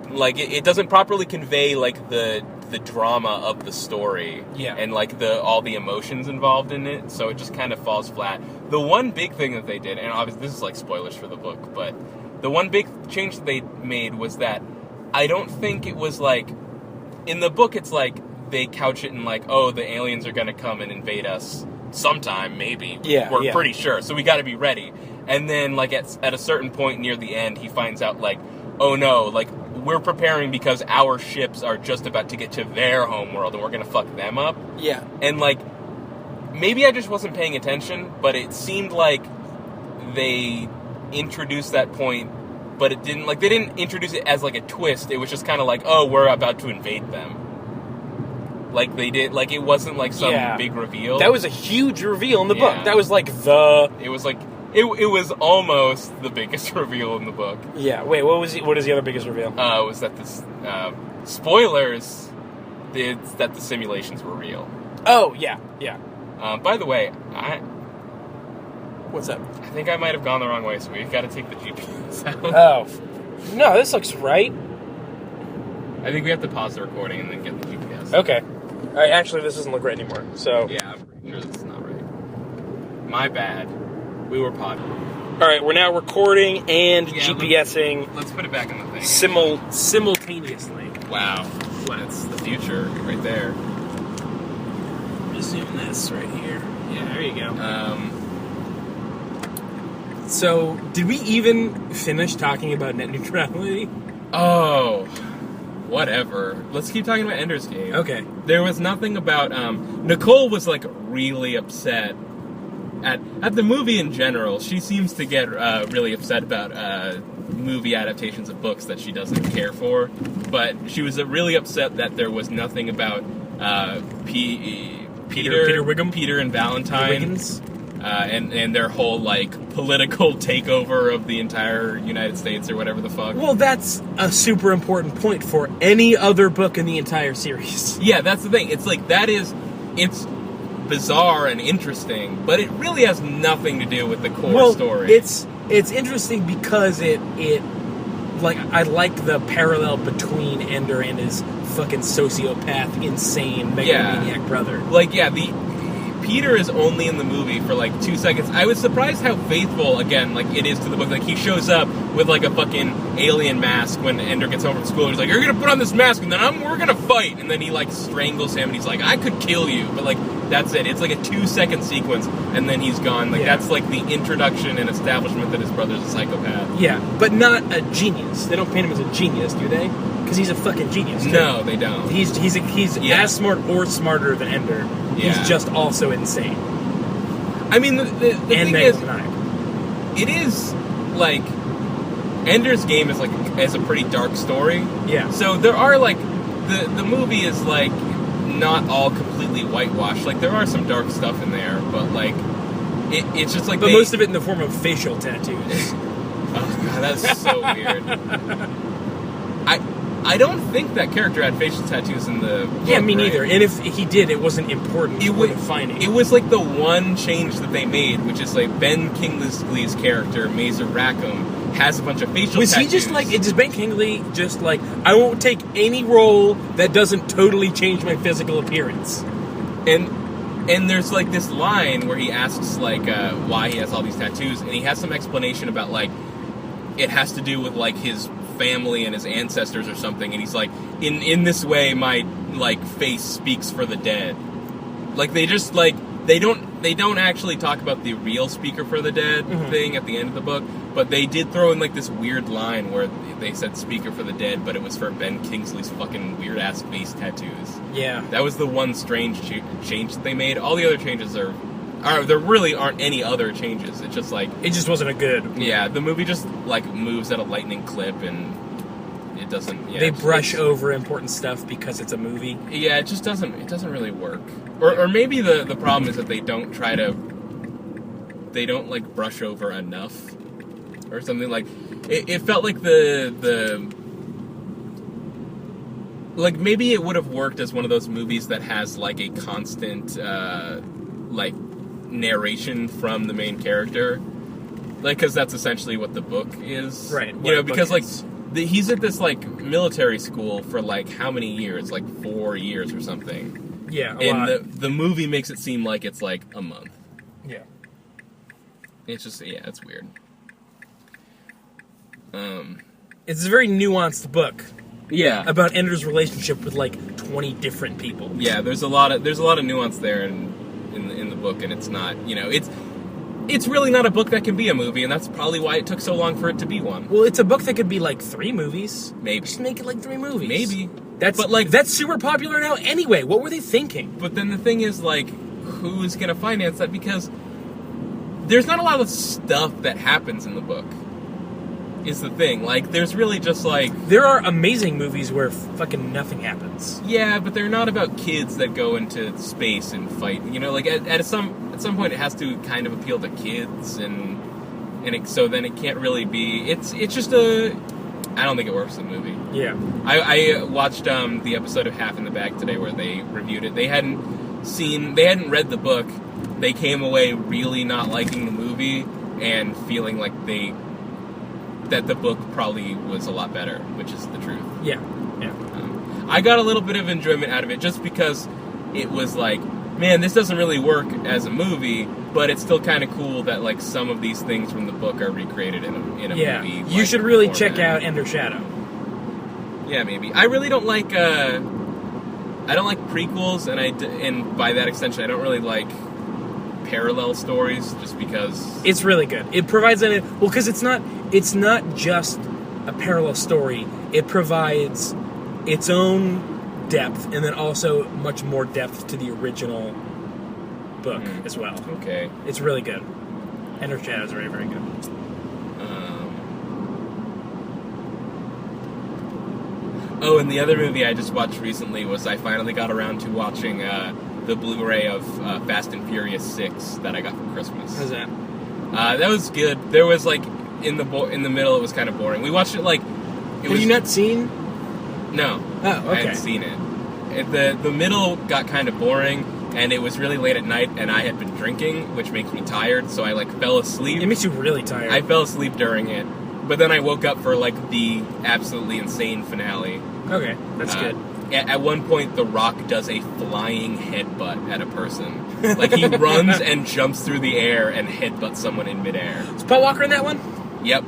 Speaker 2: Like it doesn't properly convey like the drama of the story, and like all the emotions involved in it. So it just kind of falls flat. The one big thing that they did, and obviously this is like spoilers for the book, but the one big change that they made was that I don't think it was like in the book. It's like they couch it in like, oh, the aliens are going to come and invade us sometime, maybe. We're pretty sure, so we got to be ready. And then like at a certain point near the end, he finds out like, oh no, like. We're preparing because our ships are just about to get to their homeworld and we're going to fuck them up.
Speaker 1: Yeah.
Speaker 2: And, like, maybe I just wasn't paying attention, but it seemed like they introduced that point, but it didn't, like, they didn't introduce it as, like, a twist. It was just kind of like, oh, we're about to invade them. Like, they did, like, it wasn't, like, some big reveal.
Speaker 1: That was a huge reveal in the book. That was, like, It was, like...
Speaker 2: It was almost the biggest reveal in the book.
Speaker 1: Yeah. Wait, what is the other biggest reveal?
Speaker 2: Was that this... spoilers, that the simulations were real.
Speaker 1: Oh, yeah.
Speaker 2: By the way,
Speaker 1: What's up?
Speaker 2: I think I might have gone the wrong way, so we've got to take the GPS out.
Speaker 1: Oh. No, this looks right.
Speaker 2: I think we have to pause the recording and then get the GPS.
Speaker 1: Okay. All right, actually, this doesn't look right anymore, so...
Speaker 2: Yeah, I'm pretty sure this is not right. My bad. We were podding.
Speaker 1: All right, we're now recording and GPSing.
Speaker 2: Let's put it back in the thing.
Speaker 1: Simultaneously.
Speaker 2: Wow. That's the future right there.
Speaker 1: Resume this right here. Yeah, there you go. So, did we even finish talking about net neutrality?
Speaker 2: Oh, whatever. Let's keep talking about Ender's Game.
Speaker 1: Okay.
Speaker 2: There was nothing about... Nicole was, like, really upset at the movie in general. She seems to get really upset about movie adaptations of books that she doesn't care for. But she was really upset that there was nothing about Peter
Speaker 1: Wiggum?
Speaker 2: Peter and Valentine, and their whole like political takeover of the entire United States or whatever the fuck.
Speaker 1: Well, that's a super important point for any other book in the entire series.
Speaker 2: Yeah, that's the thing. It's like it's bizarre and interesting, but it really has nothing to do with the core story.
Speaker 1: It's interesting because it like I like the parallel between Ender and his fucking sociopath, insane megalomaniac brother.
Speaker 2: Like, Peter is only in the movie for like 2 seconds. I was surprised how faithful, again, like it is to the book. Like he shows up with like a fucking alien mask when Ender gets home from school. And he's like, "You're gonna put on this mask, and then we're gonna fight." And then he like strangles him, and he's like, "I could kill you," but like that's it. It's like a 2-second sequence, and then he's gone. Like that's like the introduction and establishment that his brother's a psychopath.
Speaker 1: Yeah, but not a genius. They don't paint him as a genius, do they? Because he's a fucking genius. Too.
Speaker 2: No, they don't.
Speaker 1: He's as smart or smarter than Ender.
Speaker 2: Yeah.
Speaker 1: He's just also insane.
Speaker 2: I mean, the thing is, it is like Ender's Game is a pretty dark story.
Speaker 1: Yeah.
Speaker 2: So there are like the movie is like not all completely whitewashed. Like there are some dark stuff in there, but like it's just like.
Speaker 1: But most of it in the form of facial tattoos.
Speaker 2: Oh god, that's so weird. I don't think that character had facial tattoos in the book,
Speaker 1: yeah, me neither. And if he did, it wasn't important. It was finding.
Speaker 2: It was like the one change that they made, which is like Ben Kingsley's character, Mazer Rackham, has a bunch of facial tattoos.
Speaker 1: Was he just like, is Ben Kingsley just like, I won't take any role that doesn't totally change my physical appearance?
Speaker 2: And there's like this line where he asks like why he has all these tattoos, and he has some explanation about like it has to do with like his family and his ancestors or something, and he's like, in this way my like face speaks for the dead. Like they just like they don't actually talk about the real speaker for the dead thing at the end of the book, but they did throw in like this weird line where they said speaker for the dead, but it was for Ben Kingsley's fucking weird ass face tattoos.
Speaker 1: Yeah,
Speaker 2: that was the one strange change that they made. All the other changes are there really aren't any other changes. It's just like
Speaker 1: it just wasn't a good.
Speaker 2: Yeah, the movie just like moves at a lightning clip, and it doesn't. Yeah,
Speaker 1: they brush over important stuff because it's a movie.
Speaker 2: Yeah, it just doesn't. It doesn't really work. Or maybe the problem is that they don't like brush over enough, or something like. It felt like like maybe it would have worked as one of those movies that has like a constant like narration from the main character, like because that's essentially what the book is,
Speaker 1: right?
Speaker 2: You know, because like he's at this like military school for like how many years? Like 4 years or something.
Speaker 1: Yeah,
Speaker 2: and the movie makes it seem like it's like a month.
Speaker 1: Yeah,
Speaker 2: it's just it's weird.
Speaker 1: It's a very nuanced book.
Speaker 2: Yeah,
Speaker 1: about Ender's relationship with like 20 different people.
Speaker 2: Yeah, there's a lot of nuance there in the book, and it's not, you know, it's really not a book that can be a movie, and that's probably why it took so long for it to be one.
Speaker 1: Well, it's a book that could be like 3 movies.
Speaker 2: Maybe
Speaker 1: just make it like 3 movies.
Speaker 2: Maybe
Speaker 1: that's super popular now anyway. What were they thinking?
Speaker 2: But then the thing is, like, who's gonna finance that? Because there's not a lot of stuff that happens in the book. Is the thing. Like, there's really just, like...
Speaker 1: There are amazing movies where fucking nothing happens.
Speaker 2: Yeah, but they're not about kids that go into space and fight. You know, like, at some point it has to kind of appeal to kids, so then it can't really be... It's just a... I don't think it works in the movie.
Speaker 1: Yeah.
Speaker 2: I watched the episode of Half in the Bag today where they reviewed it. They hadn't read the book. They came away really not liking the movie and feeling like that the book probably was a lot better, which is the truth.
Speaker 1: Yeah.
Speaker 2: I got a little bit of enjoyment out of it just because it was like, man, this doesn't really work as a movie, but it's still kind of cool that like some of these things from the book are recreated in a movie.
Speaker 1: You should really check out Ender Shadow.
Speaker 2: Yeah, maybe. I really don't like I don't like prequels, and by that extension, I don't really like parallel stories, just because
Speaker 1: it's really good. It provides because it's not just a parallel story. It provides its own depth, and then also much more depth to the original book as well.
Speaker 2: Okay,
Speaker 1: it's really good. Ender Shadow is very, very good.
Speaker 2: Oh, and the other movie I just watched recently was I finally got around to watching the Blu-ray of Fast and Furious 6 that I got for Christmas.
Speaker 1: How's that?
Speaker 2: That was good. There was like in the middle it was kind of boring. We watched it like.
Speaker 1: Have you not seen?
Speaker 2: No.
Speaker 1: Oh, okay.
Speaker 2: I hadn't seen it. The middle got kind of boring, and it was really late at night, and I had been drinking, which makes me tired. So I like fell asleep.
Speaker 1: It makes you really tired.
Speaker 2: I fell asleep during it, but then I woke up for like the absolutely insane finale.
Speaker 1: Okay, that's good.
Speaker 2: At one point, The Rock does a flying headbutt at a person. Like, he runs and jumps through the air and headbutts someone in midair.
Speaker 1: Is Paul Walker in that one?
Speaker 2: Yep.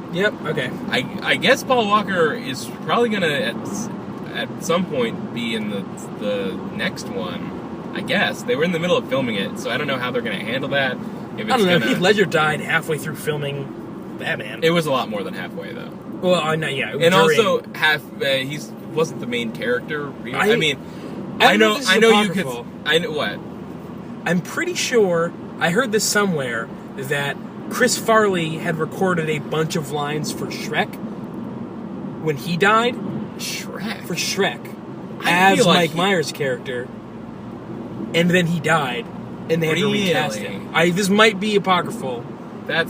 Speaker 1: Okay.
Speaker 2: I guess Paul Walker is probably going to, at some point, be in the next one. I guess. They were in the middle of filming it, so I don't know how they're going to handle that.
Speaker 1: I don't know. Heath Ledger died halfway through filming Batman.
Speaker 2: It was a lot more than halfway, though.
Speaker 1: Well, yeah.
Speaker 2: And also, he wasn't the main character. I know you could. I know what.
Speaker 1: I'm pretty sure I heard this somewhere that Chris Farley had recorded a bunch of lines for Shrek when he died.
Speaker 2: Shrek?
Speaker 1: For Shrek. As Mike Myers' character. And then he died, and they had to recast him. This might be apocryphal.
Speaker 2: That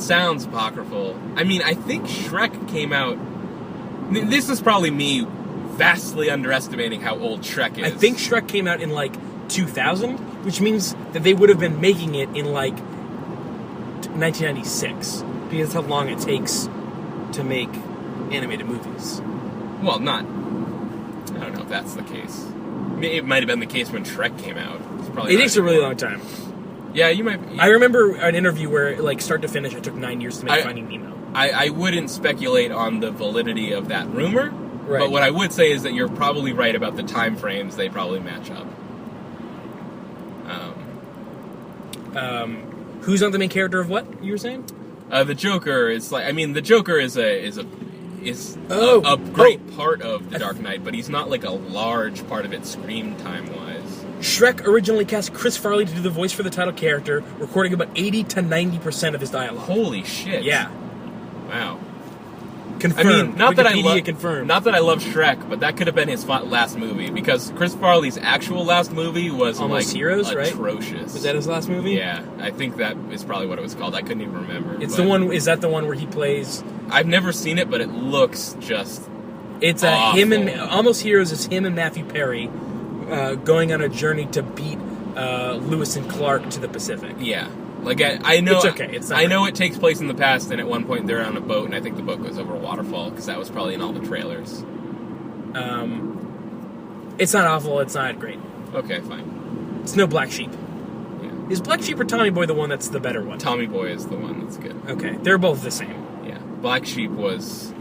Speaker 2: sounds apocryphal. I mean, I think Shrek came out... This is probably me vastly underestimating how old Shrek is.
Speaker 1: I think Shrek came out in, 2000, which means that they would have been making it in, 1996. Because that's how long it takes to make animated movies.
Speaker 2: Well, I don't know if that's the case. It might have been the case when Shrek came out.
Speaker 1: It takes a really long time.
Speaker 2: Yeah, you might...
Speaker 1: I remember an interview where, start to finish, it took 9 years to make Finding Nemo.
Speaker 2: I wouldn't speculate on the validity of that rumor,
Speaker 1: right.
Speaker 2: But what I would say is that you're probably right about the time frames. They probably match up.
Speaker 1: Who's not the main character of what, you were saying?
Speaker 2: The Joker is the Joker is a great part of The Dark Knight, but he's not a large part of it screen time wise.
Speaker 1: Shrek originally cast Chris Farley to do the voice for the title character, recording about 80 to 90% of his dialogue.
Speaker 2: Holy shit.
Speaker 1: Yeah.
Speaker 2: Wow.
Speaker 1: Confirmed.
Speaker 2: I mean, not that I love Shrek, but that could have been his last movie, because Chris Farley's actual last movie was
Speaker 1: Almost
Speaker 2: like
Speaker 1: Heroes,
Speaker 2: atrocious.
Speaker 1: Right? Was that his last movie?
Speaker 2: Yeah, I think that is probably what it was called. I couldn't even remember.
Speaker 1: It's the one. Is that the one where he plays?
Speaker 2: I've never seen it, but it looks just.
Speaker 1: It's him and Almost Heroes is him and Matthew Perry going on a journey to beat Lewis and Clark to the Pacific.
Speaker 2: Yeah. Like, I know,
Speaker 1: it's okay. It's not
Speaker 2: I know it takes place in the past, and at one point they're on a boat, and I think the boat goes over a waterfall, because that was probably in all the trailers.
Speaker 1: It's not awful. It's not great.
Speaker 2: Okay, fine.
Speaker 1: It's no Black Sheep.
Speaker 2: Yeah.
Speaker 1: Is Black Sheep or Tommy Boy the one that's the better one?
Speaker 2: Tommy Boy is the one that's good.
Speaker 1: Okay, they're both the same.
Speaker 2: Yeah. Black Sheep was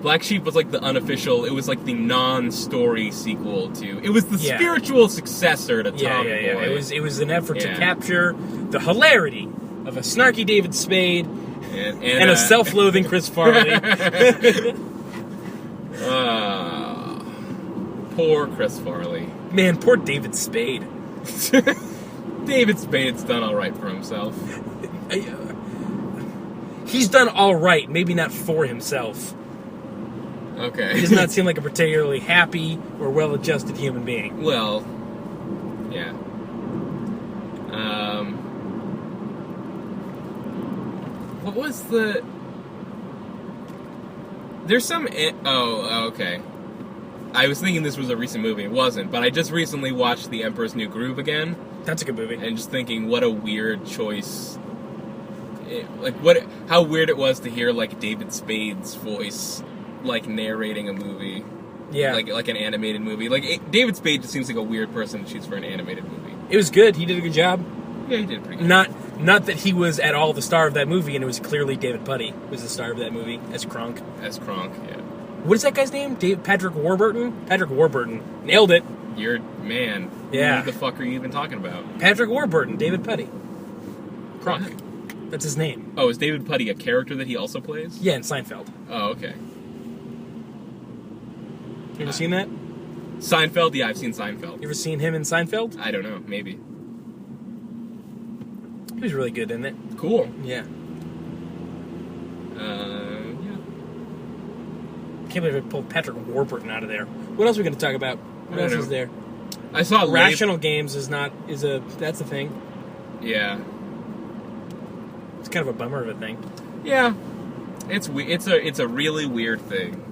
Speaker 2: like the unofficial, it was like the non-story sequel to, it was the spiritual successor to Tommy Boy.
Speaker 1: It was an effort to capture the hilarity of a snarky David Spade and a self-loathing Chris Farley.
Speaker 2: Poor Chris Farley.
Speaker 1: Man, poor David Spade.
Speaker 2: David Spade's done all right for himself.
Speaker 1: He's done all right, maybe not for himself.
Speaker 2: Okay.
Speaker 1: He does not seem like a particularly happy or well-adjusted human being.
Speaker 2: Well, yeah. What was the... There's some... okay. I was thinking this was a recent movie. It wasn't, but I just recently watched The Emperor's New Groove again.
Speaker 1: That's a good movie.
Speaker 2: And just thinking, what a weird choice. How weird it was to hear, like, David Spade's voice, like, narrating a movie.
Speaker 1: Yeah.
Speaker 2: Like an animated movie. Like, David Spade just seems like a weird person to choose for an animated movie.
Speaker 1: It was good. He did a good job.
Speaker 2: Yeah, he did pretty good.
Speaker 1: Not that he was at all the star of that movie, and it was clearly David Puddy was the star of that movie as Kronk.
Speaker 2: As Kronk, yeah.
Speaker 1: What is that guy's name? Patrick Warburton? Patrick Warburton. Nailed it.
Speaker 2: You're, man.
Speaker 1: Yeah.
Speaker 2: Who the fuck are you even talking about?
Speaker 1: Patrick Warburton, David Puddy. Kronk. That's his name.
Speaker 2: Oh, is David Puddy a character that he also plays?
Speaker 1: Yeah, in Seinfeld.
Speaker 2: Oh, okay.
Speaker 1: You ever seen that?
Speaker 2: Seinfeld? Yeah, I've seen Seinfeld.
Speaker 1: You ever seen him in Seinfeld?
Speaker 2: I don't know. Maybe.
Speaker 1: He was really good in it.
Speaker 2: Cool.
Speaker 1: Yeah.
Speaker 2: Yeah.
Speaker 1: Can't believe I pulled Patrick Warburton out of there. What else are we going to talk about? What else is there?
Speaker 2: I saw
Speaker 1: Rational Games that's a thing.
Speaker 2: Yeah.
Speaker 1: It's kind of a bummer of a thing.
Speaker 2: Yeah. It's a really weird thing.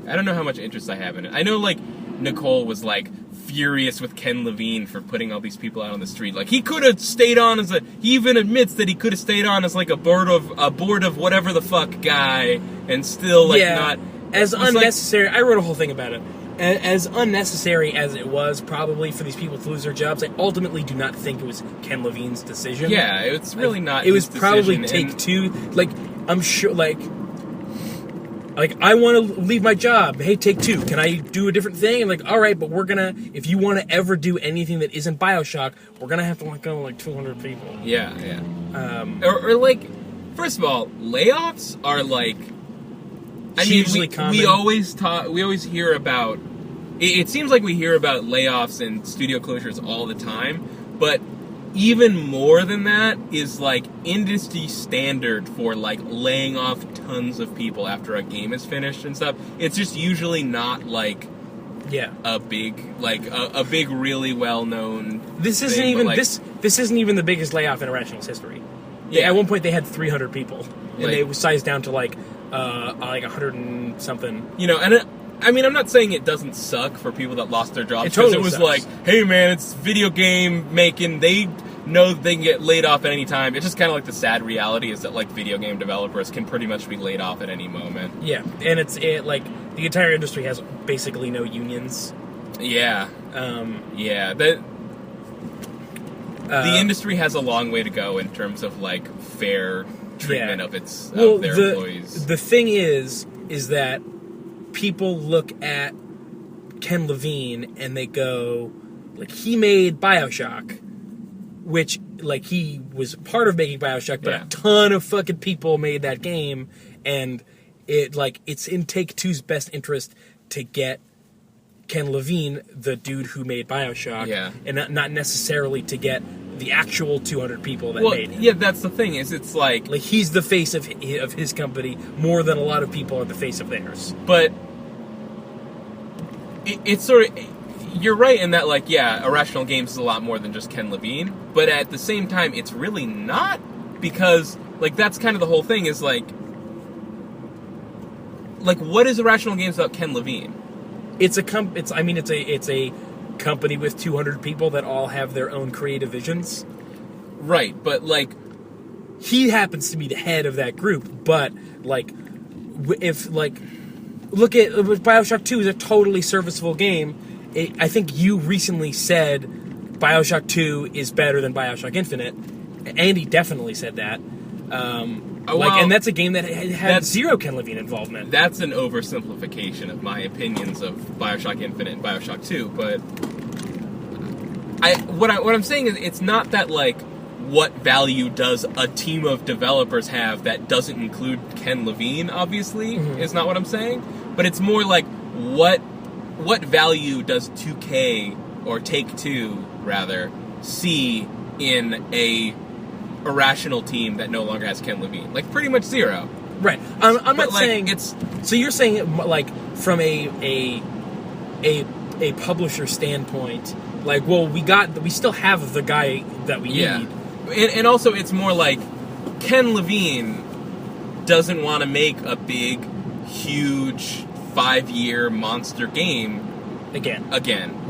Speaker 2: I don't know how much interest I have in it. I know, like, Nicole was, like, furious with Ken Levine for putting all these people out on the street. Like, he could have stayed on he even admits that he could have stayed on as, like, a board of whatever the fuck guy, and still, like, not...
Speaker 1: As unnecessary... I wrote a whole thing about it. As unnecessary as it was, probably, for these people to lose their jobs, I ultimately do not think it was Ken Levine's decision.
Speaker 2: Yeah, it's really not
Speaker 1: It was
Speaker 2: his
Speaker 1: probably
Speaker 2: decision,
Speaker 1: Take-Two. Like, I'm sure, like, I want to leave my job. Hey, Take-Two, can I do a different thing? I'm like, all right, but we're gonna... If you want to ever do anything that isn't Bioshock, we're gonna have to let go, like, 200 people.
Speaker 2: Yeah, yeah. Or, like, first of all, layoffs are, like... we always hear about... It seems like we hear about layoffs and studio closures all the time, but even more than that is, like, industry standard for, like, laying off tons of people after a game is finished and stuff. It's just usually not, like...
Speaker 1: Yeah.
Speaker 2: A big, really well-known...
Speaker 1: This isn't even... Like, this isn't even the biggest layoff in Irrational's history. Yeah. At one point, they had 300 people, and they sized down to, like 100 and something.
Speaker 2: You know, and I'm not saying it doesn't suck for people that lost their jobs.
Speaker 1: It totally
Speaker 2: was
Speaker 1: sucks.
Speaker 2: Like, hey man, it's video game making. They know they can get laid off at any time. It's just kind of like the sad reality is that, like, video game developers can pretty much be laid off at any moment.
Speaker 1: Yeah, and like the entire industry has basically no unions.
Speaker 2: Yeah. The industry has a long way to go in terms of, like, fair treatment of their employees. The
Speaker 1: thing is that people look at Ken Levine and they go, like, he made Bioshock, which, like, he was part of making Bioshock, but a ton of fucking people made that game, and it's in Take-Two's best interest to get Ken Levine, the dude who made BioShock, and not necessarily to get the actual 200 people that made it.
Speaker 2: Yeah, that's the thing, is it's like
Speaker 1: he's the face of his company more than a lot of people are the face of theirs.
Speaker 2: But it's sort of... You're right in that, like, yeah, Irrational Games is a lot more than just Ken Levine, but at the same time, it's really not, because, like, that's kind of the whole thing, is, like, what is Irrational Games without Ken Levine?
Speaker 1: It's a company with 200 people that all have their own creative visions.
Speaker 2: Right, but, like...
Speaker 1: He happens to be the head of that group, but, like, if, like... Look at... BioShock 2 is a totally serviceable game. I think you recently said BioShock 2 is better than BioShock Infinite. Andy definitely said that. And that's a game that had zero Ken Levine involvement.
Speaker 2: That's an oversimplification of my opinions of BioShock Infinite and BioShock 2, but what I'm saying is it's not that, like, what value does a team of developers have that doesn't include Ken Levine, obviously, is not what I'm saying, but it's more like what value does 2K, or Take-Two, rather, see in a Irrational team that no longer has Ken Levine? Like, pretty much zero.
Speaker 1: Right. I'm not saying...
Speaker 2: it's...
Speaker 1: So you're saying, like, from a publisher standpoint, like, well, we still have the guy that we need.
Speaker 2: And also, it's more like, Ken Levine doesn't want to make a big, huge... 5-year monster game
Speaker 1: again,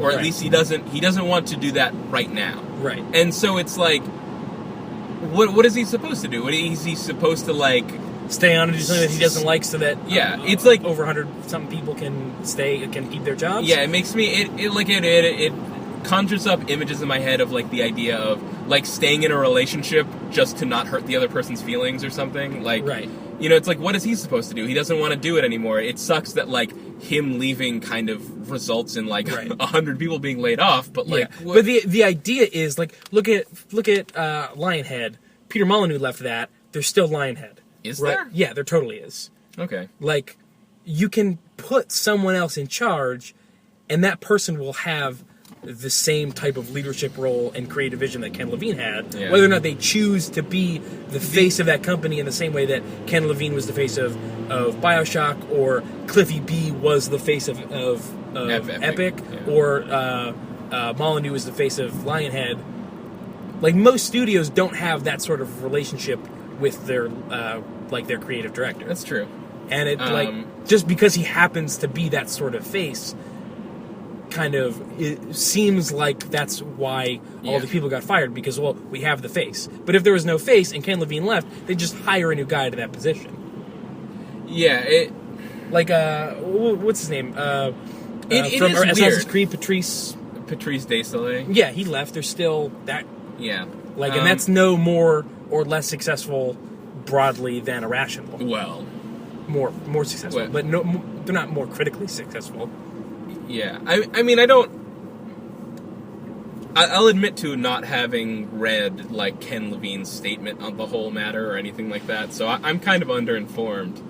Speaker 2: or at least he doesn't want to do that right now.
Speaker 1: Right.
Speaker 2: And so it's like, what is he supposed to do? What is he supposed to, like,
Speaker 1: stay on and do something that he doesn't like, so that
Speaker 2: it's like
Speaker 1: over 100 something people can keep their jobs?
Speaker 2: Yeah, it makes me it conjures up images in my head of, like, the idea of, like, staying in a relationship just to not hurt the other person's feelings or something. Like,
Speaker 1: right.
Speaker 2: You know, it's like, what is he supposed to do? He doesn't want to do it anymore. It sucks that, like, him leaving kind of results in, like, 100 people being laid off, but, like...
Speaker 1: Yeah. But the idea is, like, look at Lionhead. Peter Molyneux left that. There's still Lionhead.
Speaker 2: Is there?
Speaker 1: Yeah, there totally is.
Speaker 2: Okay.
Speaker 1: Like, you can put someone else in charge, and that person will have the same type of leadership role and creative vision that Ken Levine had. Yeah. Whether or not they choose to be the face of that company in the same way that Ken Levine was the face of BioShock, or Cliffy B was the face of Epic. Yeah. Or Molyneux was the face of Lionhead. Like, most studios don't have that sort of relationship with their their creative director.
Speaker 2: That's true.
Speaker 1: And it just because he happens to be that sort of face, kind of, it seems like that's why all the people got fired, because, well, we have the face. But if there was no face and Ken Levine left, they'd just hire a new guy to that position.
Speaker 2: Yeah,
Speaker 1: like, what's his name?
Speaker 2: It
Speaker 1: from
Speaker 2: is
Speaker 1: Assassin's
Speaker 2: weird.
Speaker 1: Creed, Patrice
Speaker 2: Desailly.
Speaker 1: Yeah, he left. There's still that.
Speaker 2: Yeah.
Speaker 1: Like, and that's no more or less successful broadly than Irrational.
Speaker 2: Well,
Speaker 1: more successful, but no, they're not more critically successful.
Speaker 2: Yeah, I mean, I'll admit to not having read, like, Ken Levine's statement on the whole matter or anything like that, so I'm kind of underinformed.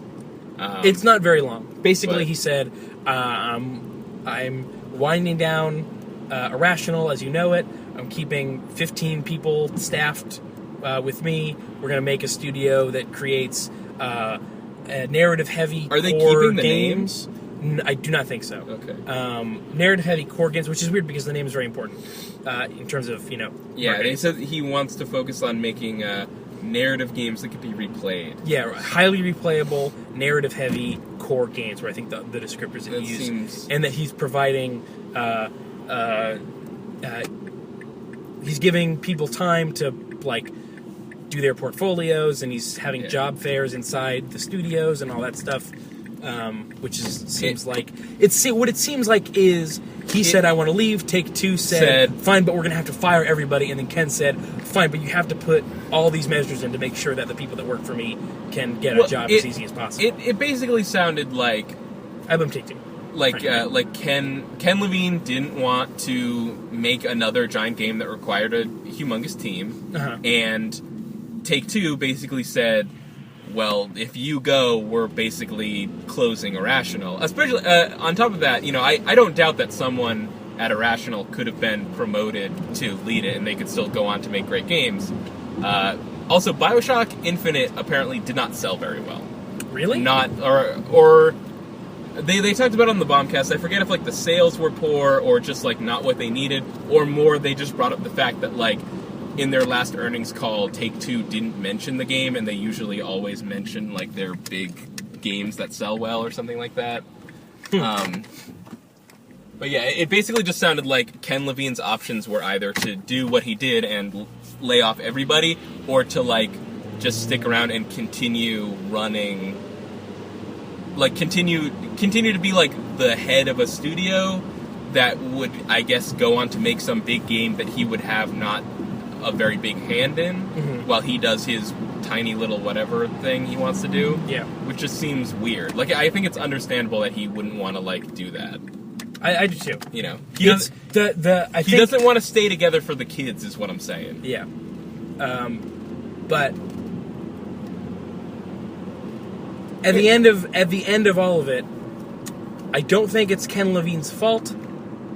Speaker 1: It's not very long. Basically, he said, I'm winding down Irrational as you know it. I'm keeping 15 people staffed with me. We're going to make a studio that creates narrative-heavy core games. Are they keeping the names? I do not think so.
Speaker 2: Okay.
Speaker 1: Narrative-heavy core games, which is weird because the name is very important in terms of,
Speaker 2: Yeah,
Speaker 1: marketing.
Speaker 2: he said he wants to focus on making narrative games that could be replayed.
Speaker 1: Yeah, highly replayable, narrative-heavy core games, where I think the descriptors that he used. And that he's providing... he's giving people time to, like, do their portfolios, and he's having job fairs inside the studios and all that stuff. Which seems like what it seems like is he said, I want to leave. Take-Two said fine, but we're going to have to fire everybody. And then Ken said, fine, but you have to put all these measures in to make sure that the people that work for me can get a job as easy as possible.
Speaker 2: It basically sounded like
Speaker 1: I blame Take-Two.
Speaker 2: Like Ken Levine didn't want to make another giant game that required a humongous team, and Take-Two basically said, well, if you go, we're basically closing Irrational. Especially, on top of that, I don't doubt that someone at Irrational could have been promoted to lead it, and they could still go on to make great games. Also, BioShock Infinite apparently did not sell very well.
Speaker 1: Really?
Speaker 2: Or they talked about it on the Bombcast. I forget if the sales were poor or just not what they needed, or more they just brought up the fact that in their last earnings call, Take-Two didn't mention the game, and they usually always mention their big games that sell well or something like that. But yeah, it basically just sounded like Ken Levine's options were either to do what he did and lay off everybody, or to just stick around and continue running, continue to be the head of a studio that would, I guess, go on to make some big game that he would have not a very big hand in, while he does his tiny little whatever thing he wants to do.
Speaker 1: Yeah.
Speaker 2: Which just seems weird. I think it's understandable that he wouldn't want to do that.
Speaker 1: I do too.
Speaker 2: He
Speaker 1: think
Speaker 2: doesn't want to stay together for the kids, is what I'm saying.
Speaker 1: Yeah. But at the end of all of it, I don't think it's Ken Levine's fault,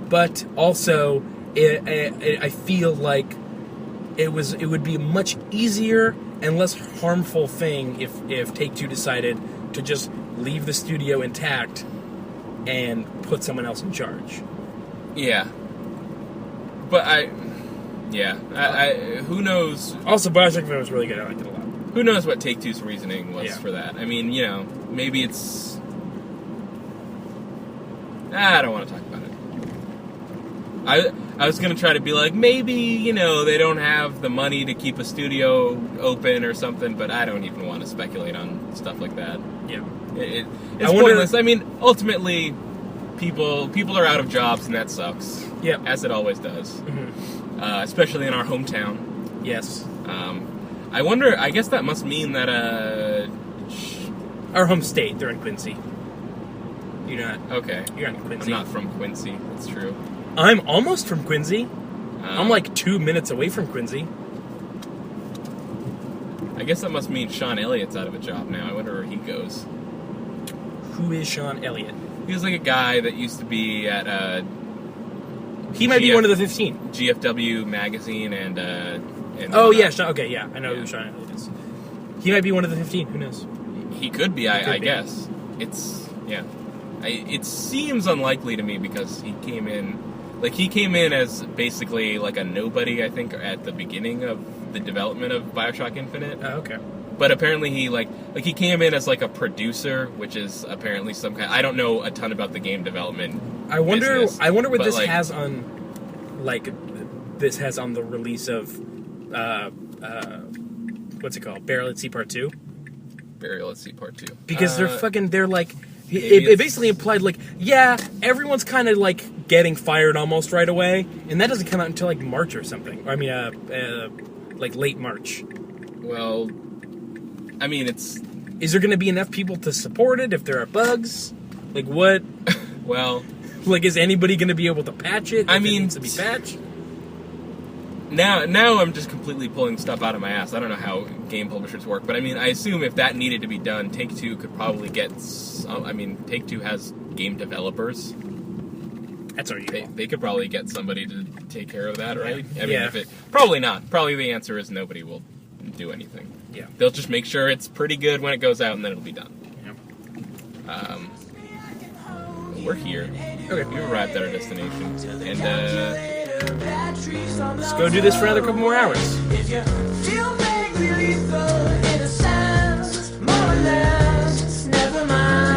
Speaker 1: but also I feel like it would be a much easier and less harmful thing if Take-Two decided to just leave the studio intact and put someone else in charge.
Speaker 2: Yeah. But who knows?
Speaker 1: Also, BioShock Infinite was really good. I liked it a lot.
Speaker 2: Who knows what Take-Two's reasoning was for that? I mean, maybe it's... I don't want to talk about it. I was going to try to be maybe, they don't have the money to keep a studio open or something, but I don't even want to speculate on stuff like that.
Speaker 1: Yeah.
Speaker 2: It's pointless. I mean, ultimately, people are out of jobs, and that sucks.
Speaker 1: Yep.
Speaker 2: As it always does. Mm-hmm. Especially in our hometown.
Speaker 1: Yes.
Speaker 2: I wonder, I guess that must mean that,
Speaker 1: our home state, they're in Quincy. You're not.
Speaker 2: Okay.
Speaker 1: You're not in Quincy.
Speaker 2: I'm not from Quincy, that's true.
Speaker 1: I'm almost from Quincy. I'm 2 minutes away from Quincy.
Speaker 2: I guess that must mean Sean Elliott's out of a job now. I wonder where he goes.
Speaker 1: Who is Sean Elliott?
Speaker 2: He was a guy that used to be at,
Speaker 1: he might be one of the 15.
Speaker 2: GFW magazine and
Speaker 1: oh, yeah. Okay, yeah. I know who Sean Elliott is. He might be one of the 15. Who knows?
Speaker 2: He could be, I guess. It's, yeah. It seems unlikely to me because he came in... he came in as basically a nobody, I think, at the beginning of the development of BioShock Infinite.
Speaker 1: Oh, okay.
Speaker 2: But apparently he, he came in as, a producer, which is apparently some kind... I don't know a ton about the game development business,
Speaker 1: I wonder what this has on... this has on the release of... what's it called? Burial at Sea Part 2?
Speaker 2: Burial at Sea Part 2.
Speaker 1: Because they're it basically implied, everyone's kind of, getting fired almost right away, and that doesn't come out until, March or something. I mean, late March.
Speaker 2: Well, I mean, it's...
Speaker 1: Is there going to be enough people to support it if there are bugs? What?
Speaker 2: Well...
Speaker 1: is anybody going to be able to patch it?
Speaker 2: I mean...
Speaker 1: It needs to be patched?
Speaker 2: Now I'm just completely pulling stuff out of my ass. I don't know how game publishers work, but I mean, I assume if that needed to be done, Take-Two could probably get... Take-Two has game developers.
Speaker 1: That's arguable.
Speaker 2: They could probably get somebody to take care of that, right? I mean,
Speaker 1: yeah.
Speaker 2: Probably not. Probably the answer is nobody will do anything.
Speaker 1: Yeah.
Speaker 2: They'll just make sure it's pretty good when it goes out, and then it'll be done.
Speaker 1: Yeah.
Speaker 2: We're here. Okay. We arrived at our destination. And,
Speaker 1: let's go do this for another couple more hours.
Speaker 3: If you feel vaguely lethal in a sense, more or less, never mind.